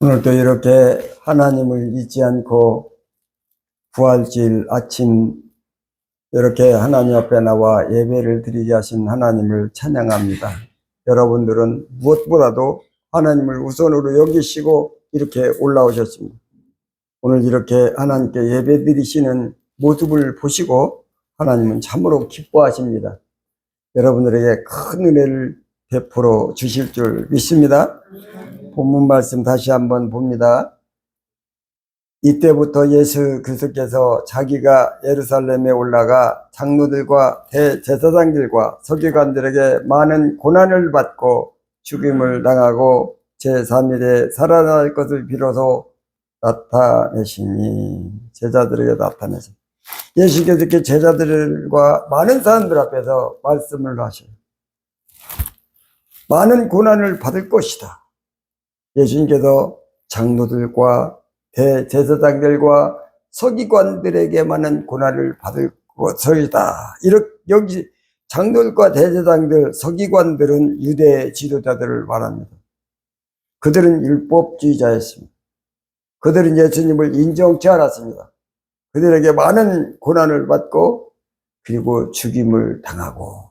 오늘도 이렇게 하나님을 잊지 않고 부활절 아침 이렇게 하나님 앞에 나와 예배를 드리게 하신 하나님을 찬양합니다. 여러분들은 무엇보다도 하나님을 우선으로 여기시고 이렇게 올라오셨습니다. 오늘 이렇게 하나님께 예배 드리시는 모습을 보시고 하나님은 참으로 기뻐하십니다. 여러분들에게 큰 은혜를 베풀어 주실 줄 믿습니다. 본문 말씀 다시 한번 봅니다. 이때부터 예수 그리스도께서 자기가 예루살렘에 올라가 장로들과 대제사장들과 서기관들에게 많은 고난을 받고 죽임을 당하고 제3일에 살아날 것을 비로소 나타내시니, 제자들에게 나타내시니, 예수께서 이렇게 제자들과 많은 사람들 앞에서 말씀을 하셔요. 많은 고난을 받을 것이다. 예수님께서 장로들과 대제사장들과 서기관들에게 많은 고난을 받을 것이다. 이렇게 여기 장로들과 대제사장들, 서기관들은 유대 지도자들을 말합니다. 그들은 율법주의자였습니다. 그들은 예수님을 인정치 않았습니다. 그들에게 많은 고난을 받고 그리고 죽임을 당하고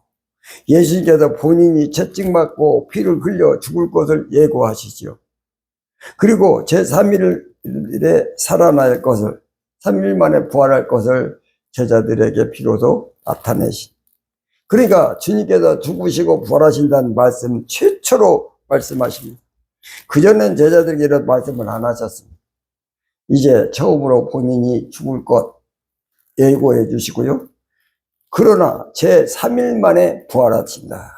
예수님께서 본인이 채찍맞고 피를 흘려 죽을 것을 예고하시지요. 그리고 제3일에 살아날 것을, 3일 만에 부활할 것을 제자들에게 비로소 나타내신. 그러니까 주님께서 죽으시고 부활하신다는 말씀 최초로 말씀하십니다. 그전엔 제자들에게 이런 말씀을 안 하셨습니다. 이제 처음으로 본인이 죽을 것 예고해 주시고요. 그러나 제3일 만에 부활하신다.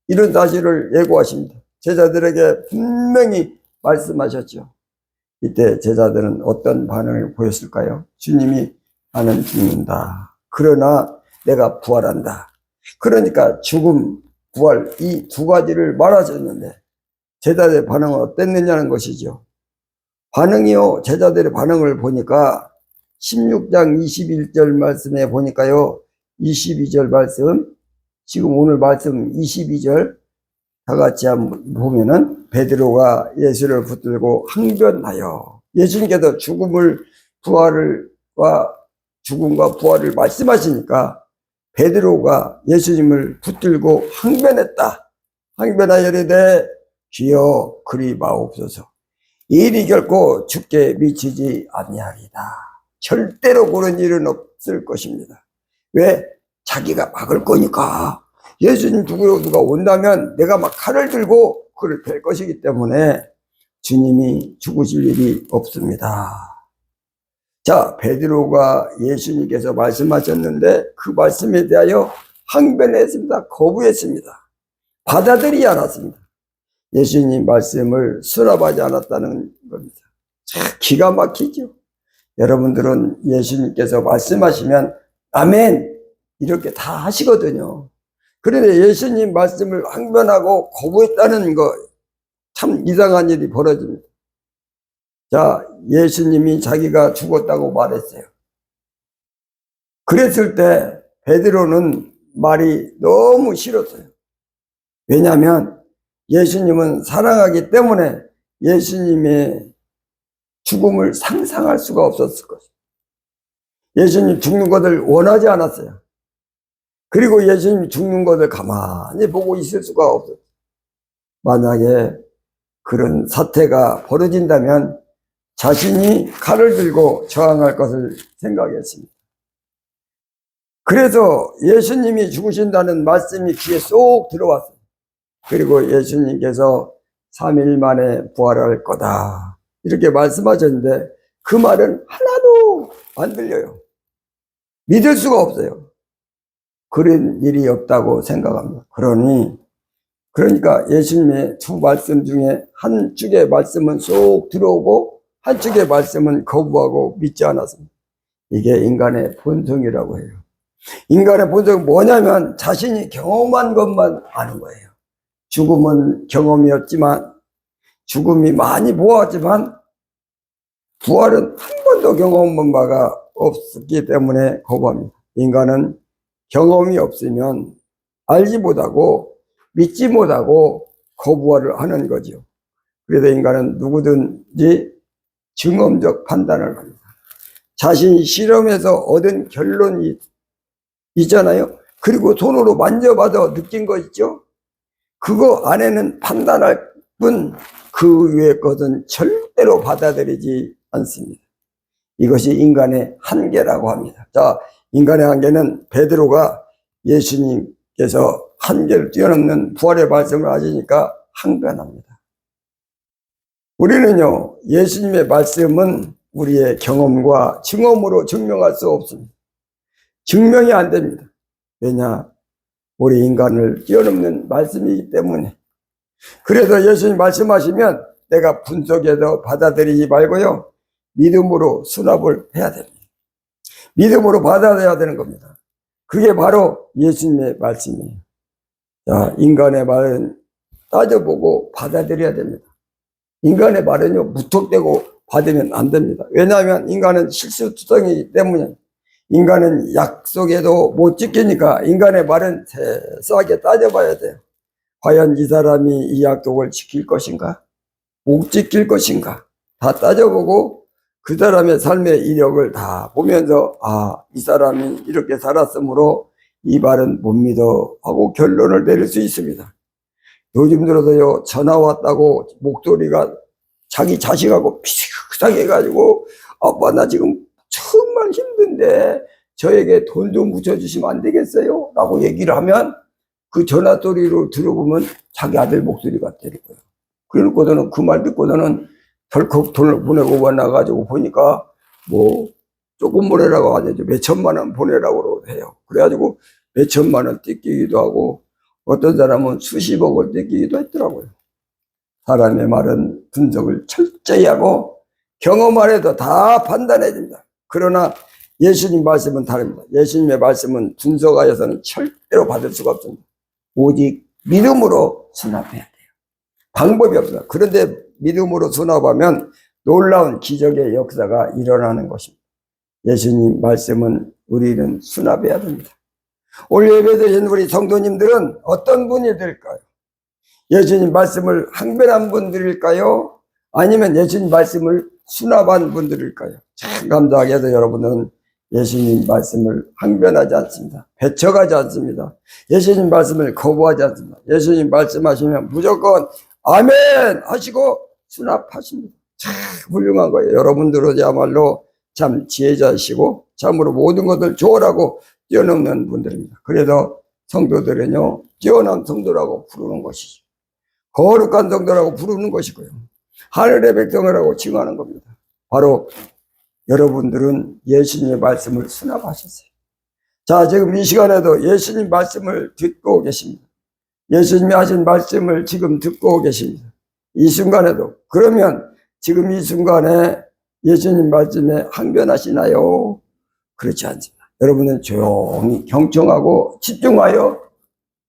이런 사실을 예고하십니다. 제자들에게 분명히 말씀하셨죠. 이때 제자들은 어떤 반응을 보였을까요? 주님이 나는 죽는다. 그러나 내가 부활한다. 그러니까 죽음, 부활 이 두 가지를 말하셨는데 제자들의 반응은 어땠느냐는 것이죠. 반응이요. 제자들의 반응을 보니까 16장 21절 말씀에 보니까요. 22절 말씀, 지금 오늘 말씀 22절 다 같이 한번 보면은 베드로가 예수를 붙들고 항변하여, 예수님께서 죽음과 부활을 말씀하시니까 베드로가 예수님을 붙들고 항변했다. 항변하여 이르되 주여 그리 마옵소서. 일이 결코 죽게 미치지 아니하리다. 절대로 그런 일은 없을 것입니다. 왜? 자기가 막을 거니까. 예수님 죽으러 누가 온다면 내가 막 칼을 들고 그를 팰 것이기 때문에 주님이 죽으실 일이 없습니다. 자, 베드로가 예수님께서 말씀하셨는데 그 말씀에 대하여 항변했습니다. 거부했습니다. 받아들이지 않았습니다. 예수님 말씀을 수납하지 않았다는 겁니다. 참 기가 막히죠. 여러분들은 예수님께서 말씀하시면 아멘 이렇게 다 하시거든요. 그런데 예수님 말씀을 항변하고 거부했다는 거 참 이상한 일이 벌어집니다. 자, 예수님이 자기가 죽었다고 말했어요. 그랬을 때 베드로는 말이 너무 싫었어요. 왜냐하면 예수님은 사랑하기 때문에 예수님의 죽음을 상상할 수가 없었을 것이에요. 예수님 죽는 것을 원하지 않았어요. 그리고 예수님이 죽는 것을 가만히 보고 있을 수가 없어요. 만약에 그런 사태가 벌어진다면 자신이 칼을 들고 저항할 것을 생각했습니다. 그래서 예수님이 죽으신다는 말씀이 귀에 쏙 들어왔어요. 그리고 예수님께서 3일 만에 부활할 거다 이렇게 말씀하셨는데 그 말은 하나도 안 들려요. 믿을 수가 없어요. 그런 일이 없다고 생각합니다. 그러니까 예수님의 두 말씀 중에 한쪽의 말씀은 쏙 들어오고 한쪽의 말씀은 거부하고 믿지 않았습니다. 이게 인간의 본성이라고 해요. 인간의 본성은 뭐냐면 자신이 경험한 것만 아는 거예요. 죽음은 경험이었지만, 죽음이 많이 보았지만 부활은 한 번도 경험한 바가 없었기 때문에 거부합니다. 인간은 경험이 없으면 알지 못하고 믿지 못하고 거부를 하는 거죠. 그래서 인간은 누구든지 증험적 판단을 합니다. 자신이 실험해서 얻은 결론이 있잖아요. 그리고 손으로 만져봐도 느낀 거 있죠. 그거 안에는 판단할 뿐 그 외의 것은 절대로 받아들이지 않습니다. 이것이 인간의 한계라고 합니다. 자, 인간의 한계는 베드로가 예수님께서 한계를 뛰어넘는 부활의 말씀을 하시니까 항변합니다. 우리는요, 예수님의 말씀은 우리의 경험과 증언으로 증명할 수 없습니다. 증명이 안 됩니다. 왜냐? 우리 인간을 뛰어넘는 말씀이기 때문에. 그래서 예수님 말씀하시면 내가 분석해서 받아들이지 말고요, 믿음으로 수납을 해야 됩니다. 믿음으로 받아들여야 되는 겁니다. 그게 바로 예수님의 말씀이에요. 자, 인간의 말은 따져보고 받아들여야 됩니다. 인간의 말은요, 무턱대고 받으면 안 됩니다. 왜냐하면 인간은 실수투성이기 때문에. 인간은 약속에도 못 지키니까 인간의 말은 세세하게 따져봐야 돼요. 과연 이 사람이 이 약속을 지킬 것인가? 못 지킬 것인가? 다 따져보고 그 사람의 삶의 이력을 다 보면서 이 사람이 이렇게 살았으므로 이 말은 못 믿어 하고 결론을 내릴 수 있습니다. 요즘 들어서요, 전화 왔다고 목소리가 자기 자식하고 비슷하게해가지고 아빠 나 지금 정말 힘든데 저에게 돈 좀 묻혀주시면 안 되겠어요? 라고 얘기를 하면 그 전화 소리로 들어보면 자기 아들 목소리 같더라고요. 그러고서는 그 말 듣고서는 덜컥 돈을 보내고 나가지고 보니까 뭐 조금 보내라고 하죠. 몇 천만 원 보내라고 해요. 그래가지고 몇 천만 원 뜯기기도 하고 어떤 사람은 수십억을 뜯기기도 했더라고요. 사람의 말은 분석을 철저히 하고 경험 안에도 다 판단해 줍니다. 그러나 예수님 말씀은 다릅니다. 예수님의 말씀은 분석하여서는 절대로 받을 수가 없습니다. 오직 믿음으로 수납해야 돼요. 방법이 없어요. 그런데 믿음으로 수납하면 놀라운 기적의 역사가 일어나는 것입니다. 예수님 말씀은 우리는 수납해야 됩니다. 오늘 예배드린 우리 성도님들은 어떤 분들일까요? 예수님 말씀을 항변한 분들일까요? 아니면 예수님 말씀을 수납한 분들일까요? 참 감사하게도 여러분은 예수님 말씀을 항변하지 않습니다. 배척하지 않습니다. 예수님 말씀을 거부하지 않습니다. 예수님 말씀하시면 무조건 아멘 하시고 수납하십니다. 참 훌륭한 거예요. 여러분들은야말로 참 지혜자시고 참으로 모든 것을 조언하고 뛰어넘는 분들입니다. 그래서 성도들은요, 뛰어난 성도라고 부르는 것이죠. 거룩한 성도라고 부르는 것이고요. 하늘의 백성이라고 칭하는 겁니다. 바로 여러분들은 예수님의 말씀을 수납하셨어요. 자, 지금 이 시간에도 예수님 말씀을 듣고 계십니다. 예수님이 하신 말씀을 지금 듣고 계십니다. 이 순간에도. 그러면 지금 이 순간에 예수님 말씀에 항변하시나요? 그렇지 않습니다. 여러분은 조용히 경청하고 집중하여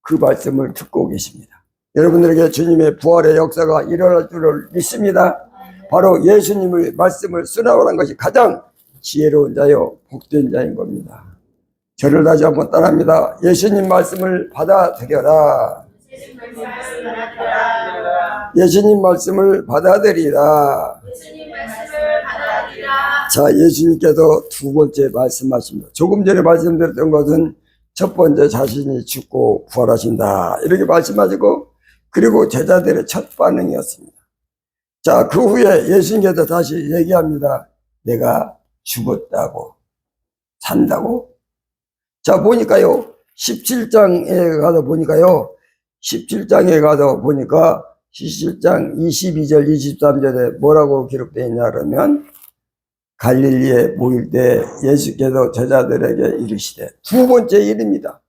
그 말씀을 듣고 계십니다. 여러분들에게 주님의 부활의 역사가 일어날 줄을 믿습니다. 바로 예수님의 말씀을 수납하는 것이 가장 지혜로운 자요 복된 자인 겁니다. 저를 다시 한번 따라합니다. 예수님 말씀을 받아들여라. 예수님 말씀을 받아들이라. 자, 예수님께서 두 번째 말씀하십니다. 조금 전에 말씀드렸던 것은 첫 번째 자신이 죽고 부활하신다 이렇게 말씀하시고, 그리고 제자들의 첫 반응이었습니다. 자, 그 후에 예수님께서 다시 얘기합니다. 내가 죽었다고 산다고. 자, 보니까요 17장에 가서 보니까요 17장 22절 23절에 뭐라고 기록되어 있냐 그러면, 갈릴리에 모일 때 예수께서 제자들에게 이르시되, 두 번째 일입니다.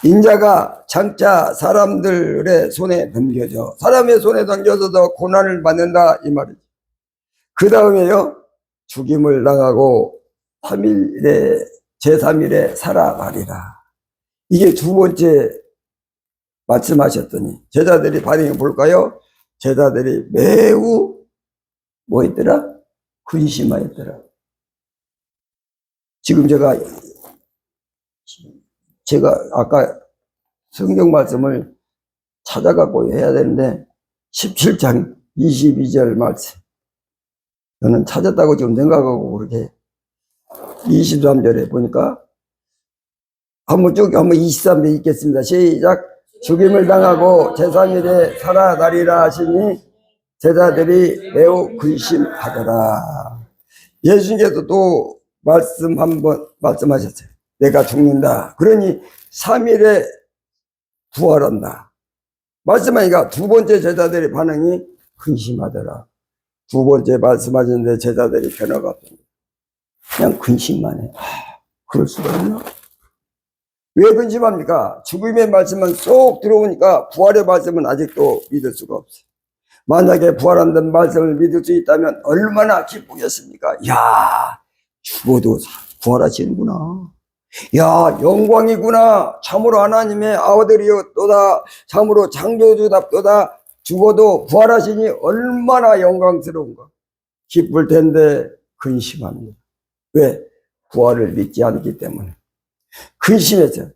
인자가 장차 사람들의 손에 넘겨져, 사람의 손에 넘겨져서 고난을 받는다 이 말이죠. 그 다음에요 죽임을 당하고 3일에 제3일에 살아나리라. 이게 두 번째 말씀하셨더니 제자들이 반응해 볼까요? 제자들이 매우 뭐 했더라? 근심하였더라. 지금 제가 제가 아까 성경 말씀을 찾아갖고 해야 되는데 17장 22절 말씀 저는 찾았다고 지금 생각하고 그렇게 23절에 보니까 한번 23절 읽겠습니다. 시작. 죽임을 당하고 제3일에 살아나리라 하시니 제자들이 매우 근심하더라. 예수님께서 또 한번 말씀하셨어요. 내가 죽는다. 그러니 3일에 부활한다. 말씀하니까 두 번째 제자들의 반응이 근심하더라. 두 번째 말씀하셨는데 제자들이 변화가 없습니다. 그냥 근심만 해. 그럴 수가 있나? 왜 근심합니까? 죽음의 말씀은 쏙 들어오니까 부활의 말씀은 아직도 믿을 수가 없어요. 만약에 부활한다는 말씀을 믿을 수 있다면 얼마나 기쁘겠습니까? 야, 죽어도 부활하시는구나. 야, 영광이구나. 참으로 하나님의 아들이었도다. 참으로 창조주답도다. 죽어도 부활하시니 얼마나 영광스러운가. 기쁠 텐데 근심합니다. 왜? 부활을 믿지 않기 때문에. 근심했어요.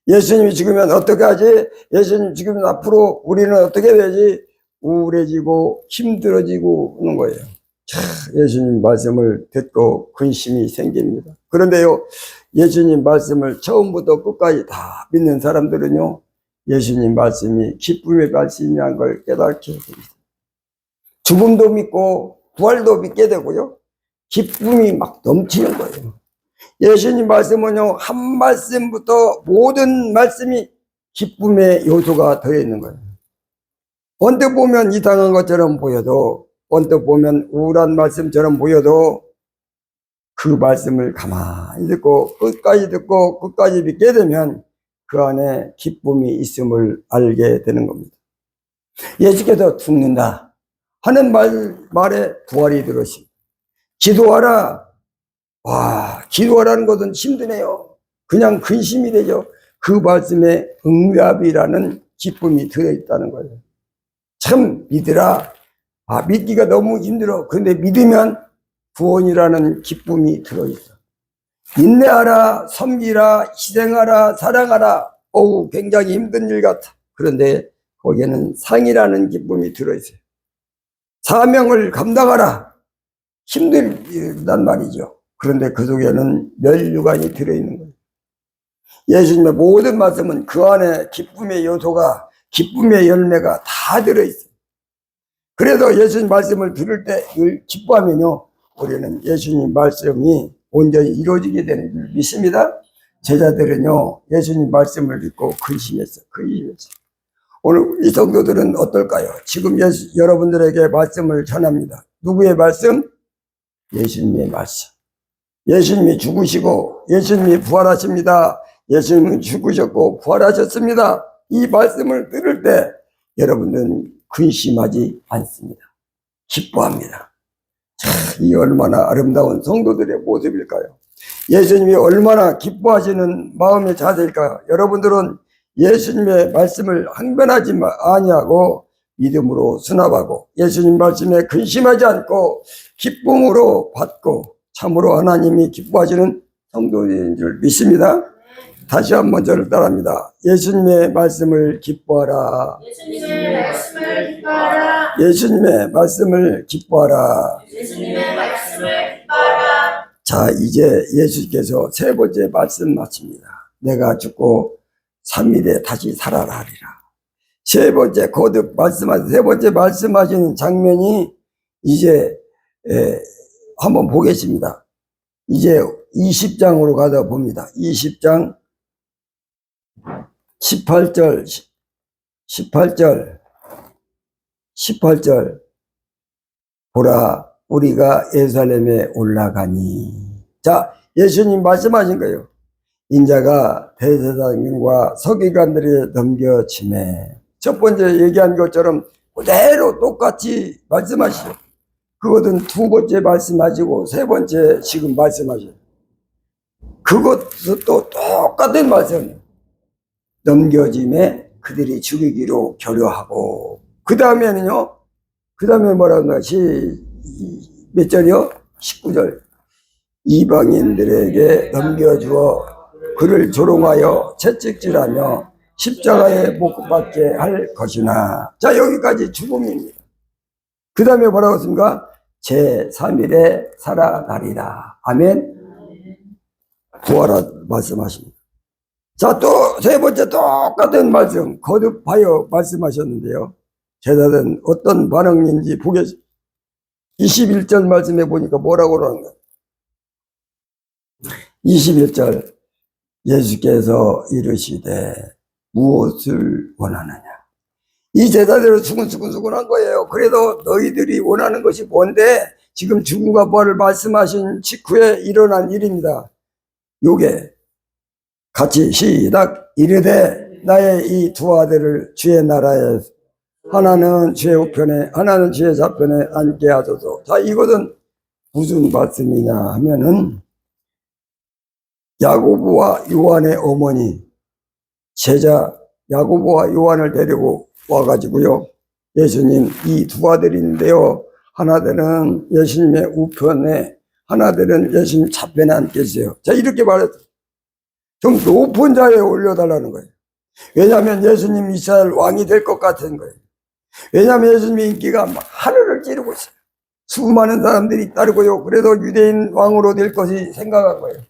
예수님이 죽으면 어떻게 하지? 예수님 죽으면 앞으로 우리는 어떻게 되지? 우울해지고 힘들어지고 하는 거예요. 예수님 말씀을 듣고 근심이 생깁니다. 그런데요, 예수님 말씀을 처음부터 끝까지 다 믿는 사람들은요, 예수님 말씀이 기쁨의 말씀이라는 걸 깨닫게 됩니다. 죽음도 믿고 부활도 믿게 되고요, 기쁨이 막 넘치는 거예요. 예수님 말씀은요, 한 말씀부터 모든 말씀이 기쁨의 요소가 들어있는 거예요. 언뜻 보면 이상한 것처럼 보여도, 언뜻 보면 우울한 말씀처럼 보여도 그 말씀을 가만히 듣고 끝까지 믿게 되면 그 안에 기쁨이 있음을 알게 되는 겁니다. 예수께서 죽는다 하는 말에 부활이 들어있습니다. 기도하라. 와, 기도하라는 것은 힘드네요. 그냥 근심이 되죠. 그 말씀에 응답이라는 기쁨이 들어있다는 거예요. 참 믿으라. 믿기가 너무 힘들어. 근데 믿으면 구원이라는 기쁨이 들어있어. 인내하라, 섬기라, 희생하라, 사랑하라. 굉장히 힘든 일 같아. 그런데 거기에는 상이라는 기쁨이 들어있어요. 사명을 감당하라. 힘들단 말이죠. 그런데 그 속에는 멸류관이 들어있는 거예요. 예수님의 모든 말씀은 그 안에 기쁨의 요소가, 기쁨의 열매가 다 들어있어요. 그래서 예수님 말씀을 들을 때 늘 기뻐하면요, 우리는 예수님 말씀이 온전히 이루어지게 되는 줄 믿습니다. 제자들은요, 예수님 말씀을 듣고 근심했어요. 오늘 이 성도들은 어떨까요? 지금 여러분들에게 말씀을 전합니다. 누구의 말씀? 예수님의 말씀. 예수님이 죽으시고 예수님이 부활하십니다. 예수님은 죽으셨고 부활하셨습니다. 이 말씀을 들을 때 여러분들은 근심하지 않습니다. 기뻐합니다. 이 얼마나 아름다운 성도들의 모습일까요? 예수님이 얼마나 기뻐하시는 마음의 자세일까요? 여러분들은 예수님의 말씀을 항변하지 아니하고 믿음으로 수납하고 예수님 말씀에 근심하지 않고 기쁨으로 받고 참으로 하나님이 기뻐하시는 성도인 줄 믿습니다. 다시 한번 저를 따라합니다. 예수님의 말씀을 기뻐하라. 예수님의 말씀을 기뻐하라. 예수님의 말씀을 기뻐하라. 예수님의 말씀을 기뻐하라. 자, 이제 예수께서 세 번째 말씀 마칩니다. 내가 죽고 3일에 다시 살아라 하리라. 세 번째 말씀하시는 장면이 이제 한번 보겠습니다. 이제 20장으로 가다 봅니다. 20장 18절 보라 우리가 예루살렘에 올라가니. 자, 예수님 말씀하신 거예요. 인자가 대제사장과 서기관들에게 넘겨지매. 첫 번째 얘기한 것처럼 그대로 똑같이 말씀하시죠. 그것은 두 번째 말씀하시고 세 번째 지금 말씀하시죠. 그것도 또 똑같은 말씀. 넘겨짐에 그들이 죽이기로 결여하고. 그 다음에 뭐라고 하나? 몇 절이요? 19절. 이방인들에게 넘겨주어 그를 조롱하여 채찍질하며 십자가에 못 박게 할 것이나. 자, 여기까지 죽음입니다. 그 다음에 뭐라고 했습니까? 제3일에 살아나리라. 아멘. 부활하 말씀하십니다. 자, 또 세 번째 똑같은 말씀 거듭하여 말씀하셨는데요. 제자들은 어떤 반응인지 보겠습니다. 21절 말씀에 보니까 뭐라고 그러는가? 21절 예수께서 이르시되 무엇을 원하느냐. 이 제자들은 수근수근한 거예요. 그래도 너희들이 원하는 것이 뭔데? 지금 죽음과 부활을 말씀하신 직후에 일어난 일입니다. 요게 같이 시작. 이르되 나의 이 두 아들을 주의 나라에 하나는 주의 우편에 하나는 주의 좌편에 앉게 하소서. 자, 이것은 무슨 말씀이냐 하면은 야고보와 요한의 어머니 제자 야고보와 요한을 데리고 와가지고요, 예수님 이 두 아들인데요, 하나들은 예수님의 우편에 하나들은 예수님 좌편에 앉게 해주세요. 자, 이렇게 말했어요. 좀 높은 자리에 올려달라는 거예요. 왜냐하면 예수님 이스라엘 왕이 될 것 같은 거예요. 왜냐하면 예수님의 인기가 막 하늘을 찌르고 있어요. 수많은 사람들이 따르고요. 그래도 유대인 왕으로 될 것이 생각한 거예요.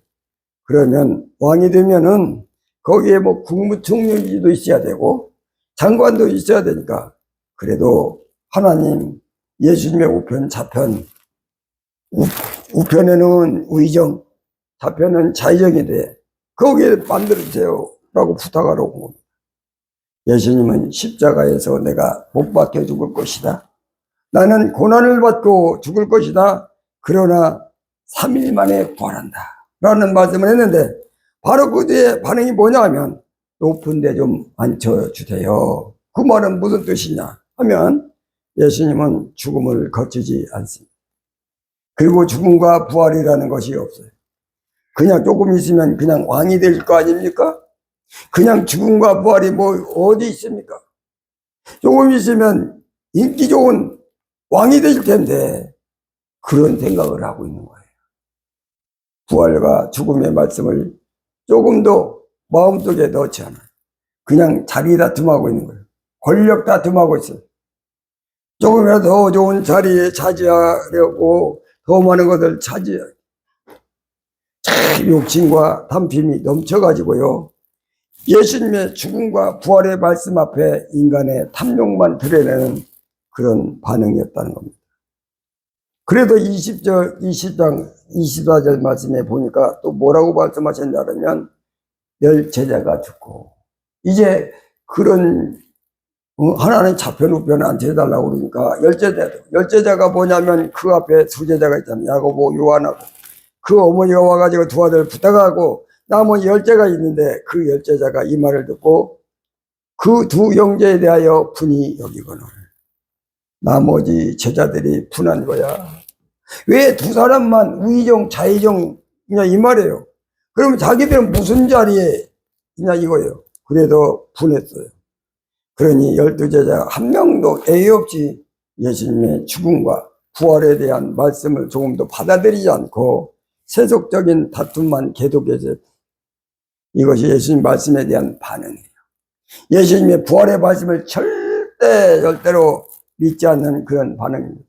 그러면 왕이 되면은 거기에 뭐 국무총리도 있어야 되고 장관도 있어야 되니까, 그래도 하나님 예수님의 우편 좌편, 우편에는 의정, 좌편은 자의정이 돼. 거기에 만들어주세요 라고 부탁하러 온 겁니다. 예수님은 십자가에서 내가 못 박혀 죽을 것이다. 나는 고난을 받고 죽을 것이다. 그러나 3일 만에 부활한다 라는 말씀을 했는데, 바로 그 뒤에 반응이 뭐냐 하면 높은 데 좀 앉혀주세요. 그 말은 무슨 뜻이냐 하면 예수님은 죽음을 거치지 않습니다. 그리고 죽음과 부활이라는 것이 없어요. 그냥 조금 있으면 그냥 왕이 될 거 아닙니까? 그냥 죽음과 부활이 뭐 어디 있습니까? 조금 있으면 인기 좋은 왕이 될 텐데 그런 생각을 하고 있는 거예요. 부활과 죽음의 말씀을 조금도 마음속에 넣지 않아요. 그냥 자리 다툼하고 있는 거예요. 권력 다툼하고 있어요. 조금이라도 더 좋은 자리에 차지하려고 더 많은 것을 차지해요. 욕심과 탐심이 넘쳐가지고요, 예수님의 죽음과 부활의 말씀 앞에 인간의 탐욕만 드러내는 그런 반응이었다는 겁니다. 그래도 20장 24절 말씀에 보니까 또 뭐라고 말씀하셨냐면 열 제자가 죽고, 이제 그런 하나는 좌편 우편에 앉혀달라고 그러니까 열 제자가 뭐냐면 그 앞에 두 제자가 있잖아요. 야고보 요한하고 그 어머니가 와가지고 두 아들 부탁하고 나머지 10제가 있는데, 그 10제자가 이 말을 듣고 그 두 형제에 대하여 분이 여기거늘 나머지 제자들이 분한 거야. 왜 두 사람만 우의정 자의정이냐 이 말이에요. 그러면 자기들은 무슨 자리에 있냐 이거예요. 그래도 분했어요. 그러니 12제자 한 명도 예의 없이 예수님의 죽음과 부활에 대한 말씀을 조금도 받아들이지 않고 세속적인 다툼만 계속해서, 이것이 예수님 말씀에 대한 반응이에요. 예수님의 부활의 말씀을 절대로 믿지 않는 그런 반응입니다.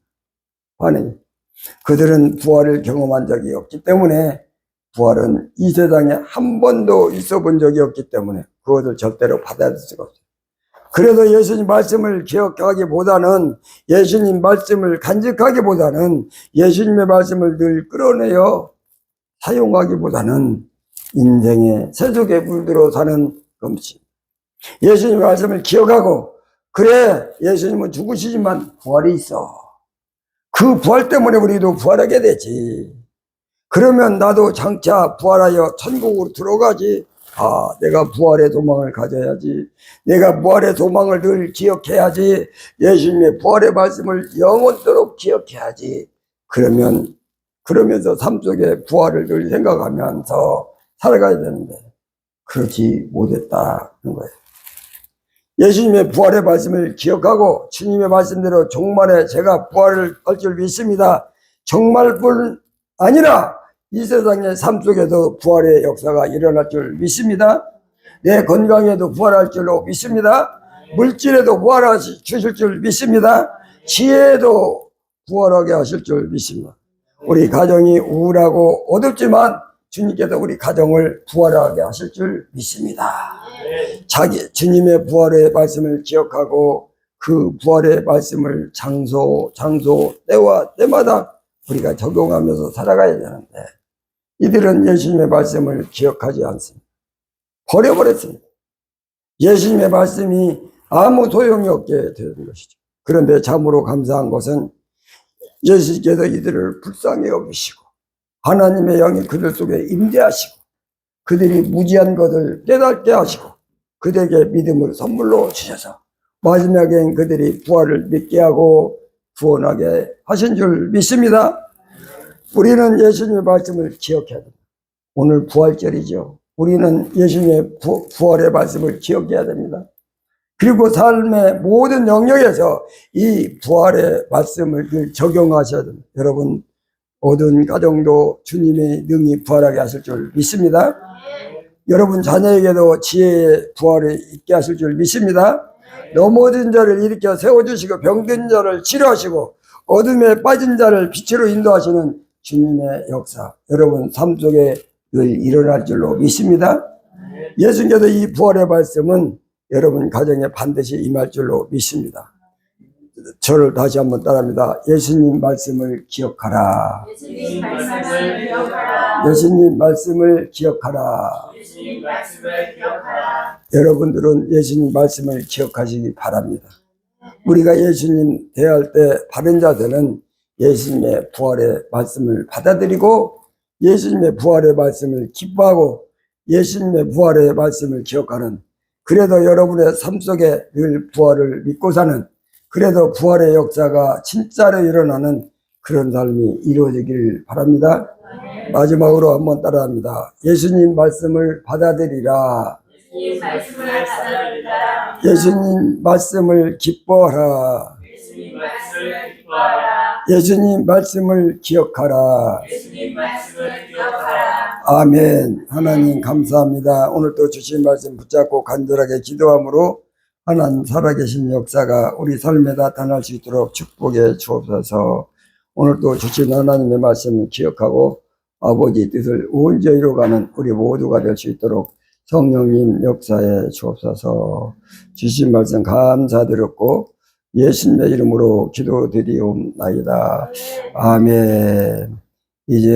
그들은 부활을 경험한 적이 없기 때문에, 부활은 이 세상에 한 번도 있어 본 적이 없기 때문에 그것을 절대로 받아들일 수가 없어요. 그래서 예수님 말씀을 기억하기보다는, 예수님 말씀을 간직하기보다는, 예수님의 말씀을 늘 끌어내어 사용하기보다는 인생의 세속에 물들어 사는 것입니다. 예수님의 말씀을 기억하고, 그래 예수님은 죽으시지만 부활이 있어. 그 부활 때문에 우리도 부활하게 되지. 그러면 나도 장차 부활하여 천국으로 들어가지. 아, 내가 부활의 소망을 가져야지. 내가 부활의 소망을 늘 기억해야지. 예수님의 부활의 말씀을 영원토록 기억해야지. 그러면서 삶 속에 부활을 늘 생각하면서 살아가야 되는데 그렇지 못했다는 거예요. 예수님의 부활의 말씀을 기억하고 주님의 말씀대로 종말에 제가 부활을 할 줄 믿습니다. 종말뿐 아니라 이 세상의 삶 속에도 부활의 역사가 일어날 줄 믿습니다. 내 건강에도 부활할 줄로 믿습니다. 물질에도 부활하시 주실 줄 믿습니다. 지혜에도 부활하게 하실 줄 믿습니다. 우리 가정이 우울하고 어둡지만 주님께서 우리 가정을 부활하게 하실 줄 믿습니다. 주님의 부활의 말씀을 기억하고 그 부활의 말씀을 장소, 때와 때마다 우리가 적용하면서 살아가야 되는데 이들은 예수님의 말씀을 기억하지 않습니다. 버려버렸습니다. 예수님의 말씀이 아무 소용이 없게 되는 것이죠. 그런데 참으로 감사한 것은 예수님께서 이들을 불쌍히 여기시고 하나님의 영이 그들 속에 임재하시고 그들이 무지한 것을 깨닫게 하시고 그들에게 믿음을 선물로 주셔서 마지막엔 그들이 부활을 믿게 하고 구원하게 하신 줄 믿습니다. 우리는 예수님의 말씀을 기억해야 됩니다. 오늘 부활절이죠. 우리는 예수님의 부활의 말씀을 기억해야 됩니다. 그리고 삶의 모든 영역에서 이 부활의 말씀을 늘 적용하셔야 됩니다. 여러분 모든 가정도 주님의 능히 부활하게 하실 줄 믿습니다. 여러분 자녀에게도 지혜의 부활을 있게 하실 줄 믿습니다. 넘어진 자를 일으켜 세워주시고 병든 자를 치료하시고 어둠에 빠진 자를 빛으로 인도하시는 주님의 역사 여러분 삶 속에 늘 일어날 줄로 믿습니다. 예수님께서 이 부활의 말씀은 여러분 가정에 반드시 임할 줄로 믿습니다. 저를 다시 한번 따라합니다. 예수님 말씀을 기억하라. 예수님 말씀을 기억하라. 예수님 말씀을 기억하라. 예수님 말씀을 기억하라. 여러분들은 예수님 말씀을 기억하시기 바랍니다. 우리가 예수님 대할 때 바른 자들은 예수님의 부활의 말씀을 받아들이고 예수님의 부활의 말씀을 기뻐하고 예수님의 부활의 말씀을 기억하는 그래도 여러분의 삶 속에 늘 부활을 믿고 사는 그래도 부활의 역사가 진짜로 일어나는 그런 삶이 이루어지길 바랍니다. 마지막으로 한번 따라합니다. 예수님 말씀을 받아들이라. 예수님 말씀을 받아들이라. 예수님 말씀을 기뻐하라. 예수님 말씀을 기뻐하라. 예수님 말씀을 기억하라. 예수님 말씀을 기억하라. 아멘. 하나님 감사합니다. 오늘도 주신 말씀 붙잡고 간절하게 기도함으로 하나님 살아계신 역사가 우리 삶에 나타날 수 있도록 축복해 주옵소서. 오늘도 주신 하나님의 말씀을 기억하고 아버지 뜻을 온전히 이루어가는 우리 모두가 될 수 있도록 성령님 역사해 주옵소서. 주신 말씀 감사드렸고 예수님의 이름으로 기도드리옵나이다. 아멘. 이제